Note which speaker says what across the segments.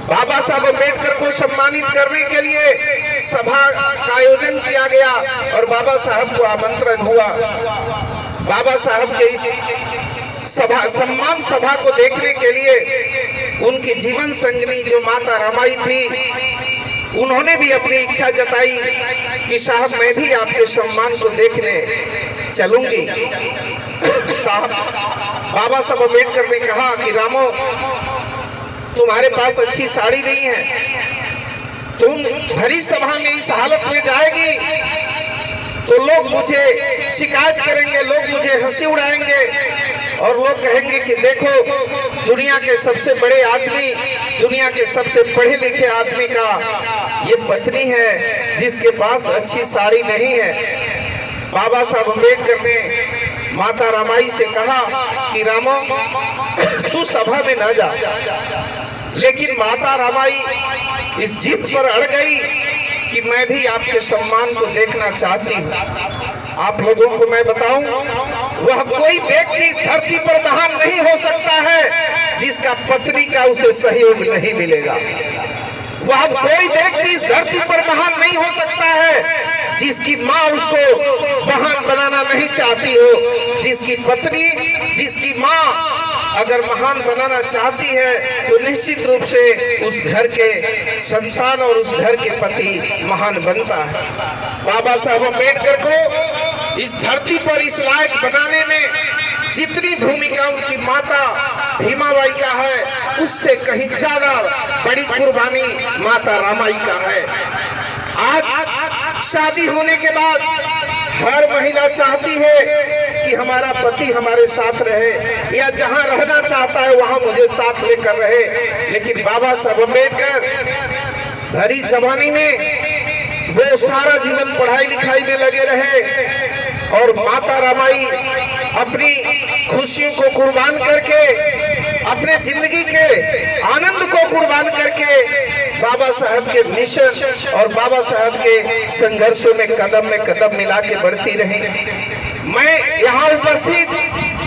Speaker 1: बाबा साहब अम्बेडकर को सम्मानित करने के लिए सभा का आयोजन किया गया और बाबा साहब को आमंत्रण हुआ। बाबा साहब के इस सम्मान सभा को देखने के लिए उनकी जीवन संगिनी जो माता रमाई थी, उन्होंने भी अपनी इच्छा जताई कि साहब मैं भी आपके सम्मान को देखने चलूंगी। साहब बाबा साहब अम्बेडकर ने कहा कि रामो, तुम्हारे पास अच्छी साड़ी नहीं है, तुम भरी सभा में इस हालत में जाएगी तो लोग मुझे शिकायत करेंगे, लोग मुझे हंसी उड़ाएंगे और लोग कहेंगे कि देखो दुनिया के सबसे बड़े आदमी, दुनिया के सबसे पढ़े लिखे आदमी का ये पत्नी है जिसके पास अच्छी साड़ी नहीं है। बाबा साहब अम्बेडकर ने माता रमाई से कहा कि रामो तू सभा में न जा, लेकिन माता रमाई इस जिद पर अड़ गई कि मैं भी आपके सम्मान को देखना चाहती हूँ। आप लोगों को मैं बताऊं, वह कोई व्यक्ति इस धरती पर महान नहीं हो सकता है जिसका पत्नी का उसे सहयोग नहीं मिलेगा। वह कोई व्यक्ति इस धरती पर महान नहीं हो सकता है जिसकी माँ उसको महान बनाना नहीं चाहती हो। जिसकी पत्नी, जिसकी माँ अगर महान बनाना चाहती है तो निश्चित रूप से उस घर के संतान और उस घर के पति महान बनता है। बाबा साहब अम्बेडकर को इस धरती पर इस लायक बनाने में जितनी भूमिका उनकी माता भीमाबाई का है, उससे कहीं ज्यादा बड़ी कुर्बानी माता रमाई का है। आज शादी होने के बाद हर महिला चाहती है कि हमारा पति हमारे साथ रहे या जहां रहना चाहता है वहां मुझे साथ लेकर रहे, लेकिन बाबा साहब अम्बेडकर भरी जवानी में वो सारा जीवन पढ़ाई लिखाई में लगे रहे और माता रमाई अपनी खुशियों को कुर्बान करके, अपने जिंदगी के आनंद को कुर्बान करके बाबा साहब के मिशन और बाबा साहब के संघर्षों में कदम मिला के बढ़ती रही। मैं यहाँ उपस्थित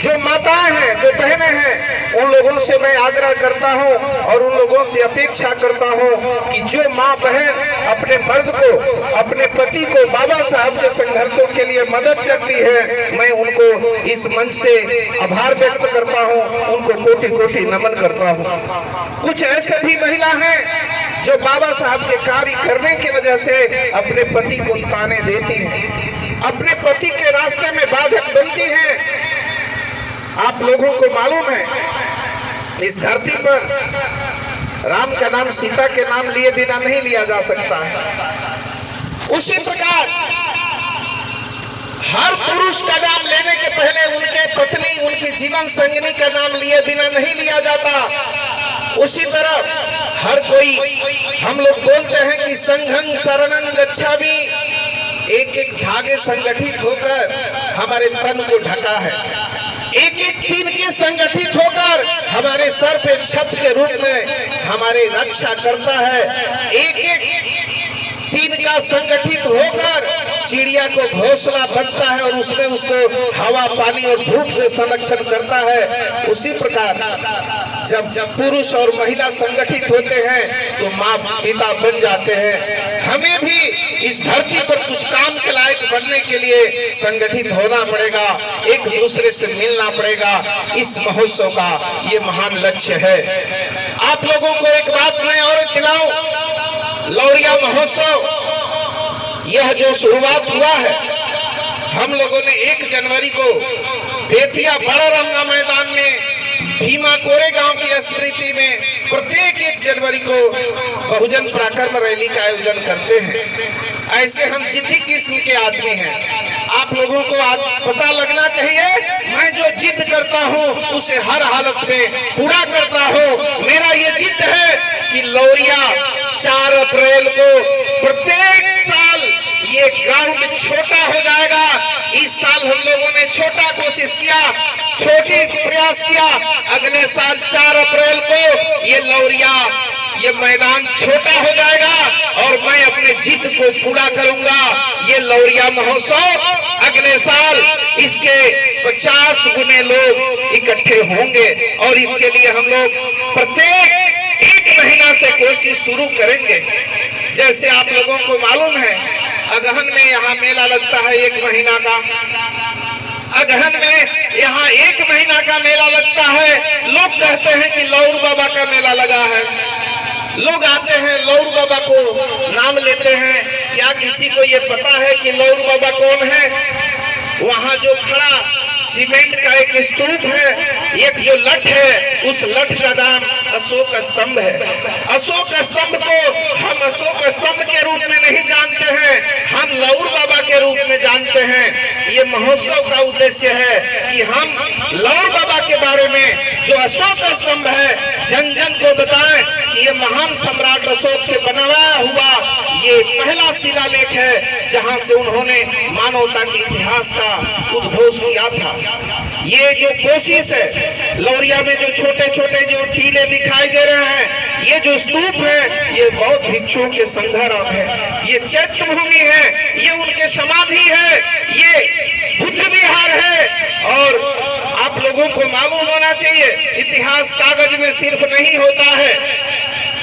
Speaker 1: जो माताएं हैं, जो बहनें हैं, उन लोगों से मैं आग्रह करता हूँ और उन लोगों से अपेक्षा करता हूँ कि जो माँ बहन अपने मर्द को, अपने पति को बाबा साहब के संघर्षों के लिए मदद करती है, मैं उनको इस मंच से आभार व्यक्त करता हूँ, उनको कोटि कोटि नमन करता हूँ। कुछ ऐसे भी महिला हैं जो बाबा साहब के कार्य करने की वजह से अपने पति को ताने देती हैं, अपने पति के रास्ते में बाधक बनती हैं। आप लोगों को मालूम है इस धरती पर राम का नाम सीता के नाम लिए बिना नहीं लिया जा सकता है। उसी प्रकार हर पुरुष का नाम लेने के पहले उनके पत्नी, उनकी जीवन संगिनी का नाम लिए बिना नहीं लिया जाता। उसी तरह हर कोई, हम लोग बोलते हैं कि संघं शरणं गच्छामि, एक एक धागे संगठित होकर हमारे तन को ढका है, एक एक तीन के संगठित होकर हमारे सर पे छत के रूप में हमारे रक्षा करता है, एक एक तीन का संगठित होकर चिड़िया को घोंसला बनता है और उसमें उसको हवा पानी और धूप से संरक्षण करता है। उसी प्रकार जब पुरुष और महिला संगठित होते हैं तो माँ पिता बन जाते हैं। हमें भी इस धरती पर कुछ काम के लायक बनने के लिए संगठित होना पड़ेगा, एक दूसरे से मिलना पड़ेगा। इस महोत्सव का ये महान लक्ष्य है। आप लोगों को एक बात मैं और दिलाऊं, लौरिया महोत्सव यह जो शुरुआत हुआ है, हम लोगों ने 1 जनवरी को बेतिया बड़ा रमना मैदान में भीमा कोरे गांव की स्मृति में प्रत्येक 1 जनवरी को बहुजन पराक्रम रैली का आयोजन करते हैं। ऐसे हम जिद्दी किस्म के आदमी हैं, आप लोगों को आज पता लगना चाहिए, मैं जो जिद करता हूँ उसे हर हालत में पूरा करता हूँ। मेरा ये जिद है कि लौरिया 4 अप्रैल को प्रत्येक साल ये ग्राउंड छोटा हो जाएगा। इस साल हम लोगों ने छोटा कोशिश किया, छोटी प्रयास किया, अगले साल 4 अप्रैल को ये लौरिया, ये मैदान छोटा हो जाएगा और मैं अपने जिद को पूरा करूंगा। ये लौरिया महोत्सव अगले साल इसके 50 गुने लोग इकट्ठे होंगे और इसके लिए हम लोग प्रत्येक 1 महीना से कोशिश शुरू करेंगे। जैसे आप लोगों को मालूम है, अगहन में यहाँ मेला लगता है 1 महीना का। अगहन में यहाँ 1 महीना का मेला लगता है। लोग कहते हैं कि लौर बाबा का मेला लगा है। लोग आते हैं, लौर बाबा को नाम लेते हैं। क्या किसी को ये पता है कि लौर बाबा कौन है? वहाँ जो खड़ा सीमेंट का एक स्तूप है, एक जो लठ है, उस लठ का नाम अशोक स्तंभ है। अशोक स्तंभ को हम अशोक स्तंभ के रूप में नहीं जानते हैं, हम लौर बाबा के रूप में जानते हैं। ये महोत्सव का उद्देश्य है कि हम लौर बाबा के बारे में जो अशोक स्तंभ है, जन जन को बताएं कि ये महान सम्राट अशोक के बनवाया हुआ ये पहला शिलालेख है, जहां से उन्होंने मानवता के इतिहास का उद्घोष किया था। ये जो कोशिश है, लौरिया में जो छोटे छोटे जो टीले दिखाई दे रहे हैं, ये जो स्तूप है, ये बौद्ध भिक्षुओं के संघराम है, ये चैत्य भूमि है, ये उनके समाधि है, ये बुद्ध विहार है। और आप लोगों को मालूम होना चाहिए, इतिहास कागज में सिर्फ नहीं होता है,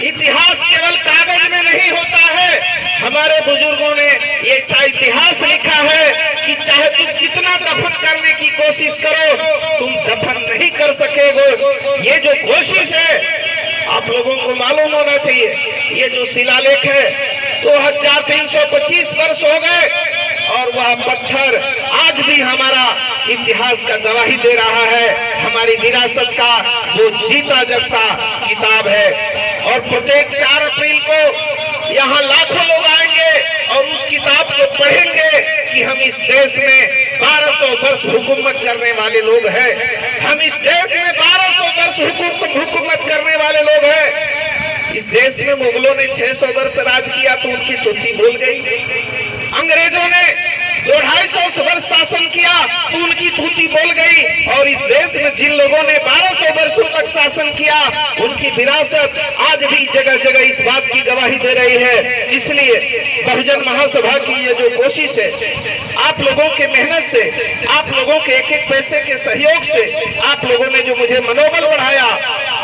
Speaker 1: इतिहास केवल कागज में नहीं होता है। हमारे बुजुर्गों ने ऐसा इतिहास लिखा है कि चाहे तुम कितना दफन करने की कोशिश करो, तुम दफन नहीं कर सकेगो। ये जो कोशिश है, आप लोगों को मालूम होना चाहिए, ये जो शिलालेख है 2325 वर्ष हो गए और वह पत्थर आज भी हमारा इतिहास का गवाही दे रहा है। हमारी विरासत का वो जीता जागता किताब है। और प्रत्येक 4 अप्रैल को यहाँ लाखों लोग आएंगे और उस किताब को पढ़ेंगे कि हम इस देश में 1200 वर्ष हुकूमत करने वाले लोग हैं। हम इस देश में 1200 वर्ष हुकूमत करने वाले लोग हैं। इस देश में मुगलों ने 600 वर्ष राज किया तो उनकी तुत्ती बोल गई। अंग्रेजों ने 250 वर्ष शासन किया तो उनकी तूती बोल गई। और इस देश में जिन लोगों ने 1200 वर्षों तक शासन किया, उनकी विरासत आज भी जगह जगह इस बात की गवाही दे रही है। इसलिए बहुजन महासभा की ये जो कोशिश है, आप लोगों के मेहनत से, आप लोगों के एक एक पैसे के सहयोग से, आप लोगों ने जो मुझे मनोबल बढ़ाया,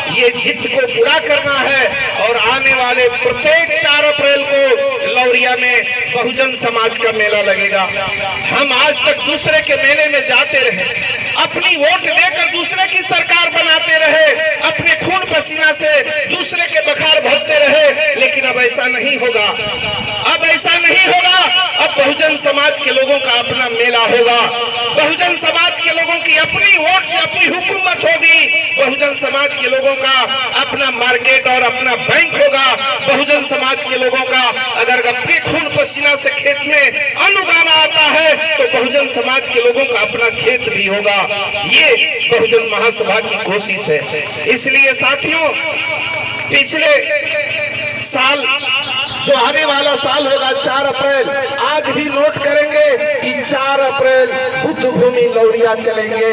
Speaker 1: ये जिद को पूरा करना है। और आने वाले प्रत्येक 4 अप्रैल को लौरिया में बहुजन समाज का मेला लगेगा। हम आज तक दूसरे के मेले में जाते रहे, अपनी वोट लेकर दूसरे की सरकार बनाते रहे, अपने खून पसीना से दूसरे के बखार भरते रहे, लेकिन अब ऐसा नहीं होगा। अब ऐसा नहीं होगा। अब बहुजन समाज के लोगों का अपना मेला होगा। बहुजन समाज के लोगों की अपनी वोट से अपनी हुकूमत होगी। बहुजन समाज के लोगों का अपना मार्केट और अपना बैंक होगा। बहुजन समाज के लोगों का अगर अपने खून पसीना से खेत में अन्न उगाना आता है तो बहुजन समाज के लोगों का अपना खेत भी होगा। ये बहुजन महासभा की कोशिश है। इसलिए साथियों, पिछले साल जो आने वाला साल होगा 4 अप्रैल, आज भी नोट करेंगे कि 4 अप्रैल बुद्ध भूमि लौरिया चलेंगे।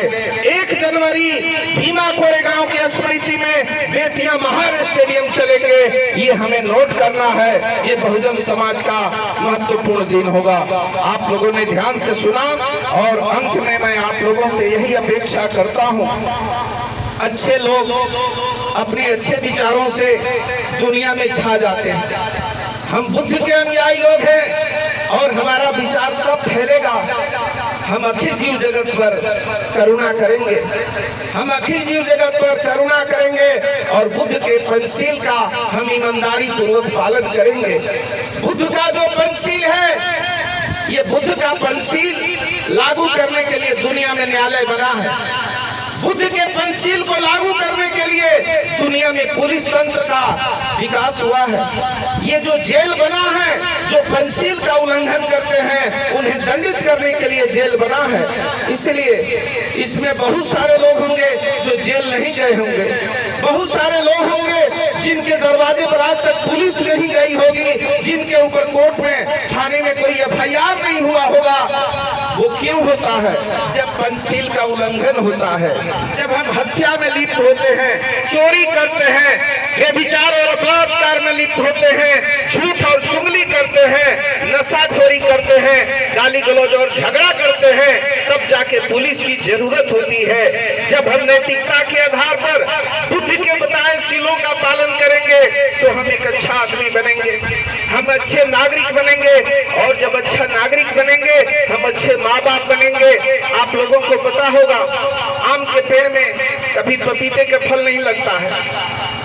Speaker 1: 1 जनवरी भीमा कोरेगांव की स्मृति में बेतिया महार स्टेडियम चलेंगे। ये हमें नोट करना है। ये बहुजन समाज का महत्वपूर्ण दिन होगा। आप लोगों ने ध्यान से सुना और अंत में मैं आप लोगों से यही अपेक्षा करता हूँ, अच्छे लोग अपने अच्छे विचारों से दुनिया में छा जाते हैं। हम बुद्ध के अनुयायी लोग हैं और हमारा विचार कब फैलेगा? हम अखिल जीव जगत पर करुणा करेंगे, हम अखिल जीव जगत पर करुणा करेंगे और बुद्ध के पंचशील का हम ईमानदारी पूर्वक पालन करेंगे। बुद्ध का जो पंचशील है, ये बुद्ध का पंचशील लागू करने के लिए दुनिया में न्यायालय बना है। बुद्ध के पंचशील को लागू करने के लिए दुनिया में पुलिस तंत्र का विकास हुआ है। ये जो जेल बना है, जो पंचशील का उल्लंघन करते हैं उन्हें दंडित करने के लिए जेल बना है। इसलिए इसमें बहुत सारे लोग होंगे जो जेल नहीं गए होंगे, बहुत सारे लोग होंगे जिनके दरवाजे पर आज तक पुलिस नहीं गई होगी, जिनके ऊपर कोर्ट में थाने में कोई FIR नहीं हुआ होगा। वो क्यों होता है? जब पंचशील का उल्लंघन होता है, जब हम हत्या में लिप्त होते हैं, चोरी करते हैं, व्यभिचार और बलात्कार में लिप्त होते हैं, झूठ और चुगली करते हैं, नशाखोरी करते हैं, गाली गलौज और झगड़ा करते हैं, तब जाके पुलिस की जरूरत होती है। जब हम नैतिकता के आधार पर बुद्ध के बताए सीलों का पालन करेंगे तो हम एक अच्छा आदमी बनेंगे, हम अच्छे नागरिक बनेंगे, और जब अच्छा नागरिक बनेंगे हम अच्छे माँ बाप बनेंगे। आप लोगों को पता होगा, आम के पेड़ में कभी पपीते का फल नहीं लगता है,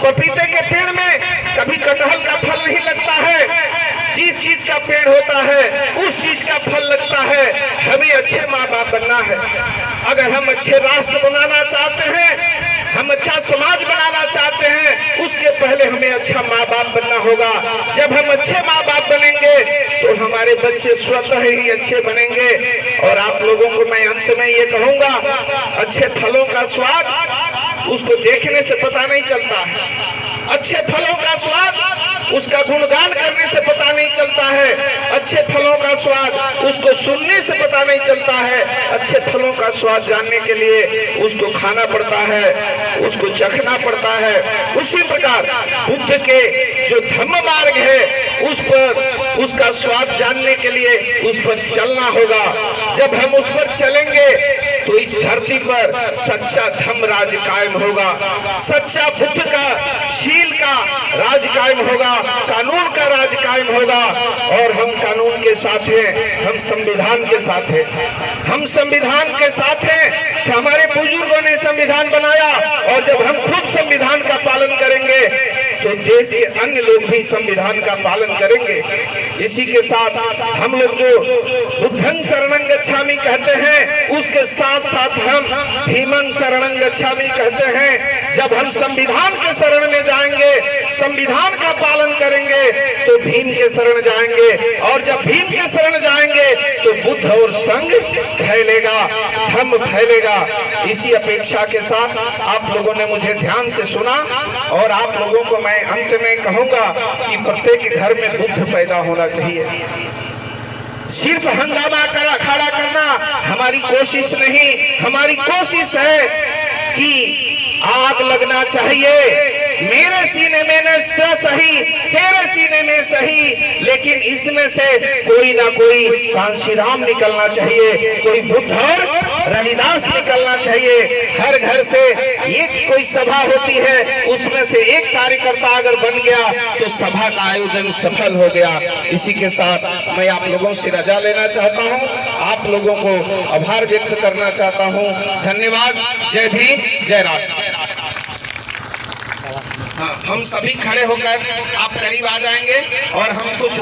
Speaker 1: पपीते के पेड़ में कभी कटहल का फल नहीं लगता है। जिस चीज का पेड़ होता है उस चीज का फल लगता है। हमें अच्छे माँ बाप बनना है। अगर हम अच्छे राष्ट्र बनाना चाहते हैं, हम अच्छा समाज बनाना चाहते हैं, उसके पहले हमें अच्छा माँ बाप बनना होगा। जब हम अच्छे माँ बाप बनेंगे तो हमारे बच्चे स्वतः ही अच्छे बनेंगे। और आप लोगों को मैं अंत में ये कहूंगा, अच्छे फलों का स्वाद उसको देखने से पता नहीं चलता है, अच्छे फलों का स्वाद उसका गुणगान करने से पता नहीं चलता है, अच्छे फलों का स्वाद उसको सुनने से पता नहीं चलता है। अच्छे फलों का स्वाद जानने के लिए उसको खाना पड़ता है, उसको चखना पड़ता है। उसी प्रकार बुद्ध के जो धम्म मार्ग है उस पर उसका स्वाद जानने के लिए उस पर चलना होगा। जब हम उस पर चलेंगे तो इस धरती पर सच्चा धम्म राज कायम होगा, सच्चा बुद्ध का शील का राज कायम होगा, कानून का राज कायम होगा। और हम कानून के साथ हैं, हम संविधान के साथ हैं, हम संविधान के साथ हैं। हमारे बुजुर्गों ने संविधान बनाया, और जब हम खुद संविधान का पालन करेंगे तो देश के अन्य लोग भी संविधान का पालन करेंगे। इसी के साथ हम लोग जो बुद्धं शरणं गच्छामि कहते हैं, उसके साथ साथ हम भीमं शरणं गच्छामि कहते हैं। जब हम संविधान के शरण में जाएंगे, संविधान का पालन करेंगे तो भीम के शरण जाएंगे, और जब भीम के शरण जाएंगे तो बुद्ध और संघ फैलेगा, धम्म फैलेगा। इसी अपेक्षा के साथ आप लोगों ने मुझे ध्यान से सुना, और आप लोगों को मैं अंत में कहूंगा कि प्रत्येक घर में बुद्ध पैदा होना चाहिए। सिर्फ हंगामा खड़ा करना हमारी कोशिश नहीं, हमारी कोशिश है कि आग लगना चाहिए। मेरे सीने में न सही, तेरे सीने में सही, लेकिन इसमें से कोई ना कोई कांशीराम निकलना चाहिए, कोई बुद्ध और रविदास निकलना चाहिए। हर घर से एक कोई सभा होती है, उसमें से एक कार्यकर्ता अगर बन गया तो सभा का आयोजन सफल हो गया। इसी के साथ मैं आप लोगों से रजा लेना चाहता हूं, आप लोगों को आभार व्यक्त करना चाहता हूं। धन्यवाद। जय भीम, जय राष्ट्र। हाँ, हम सभी खड़े होकर आप करीब आ जाएंगे और हम कुछ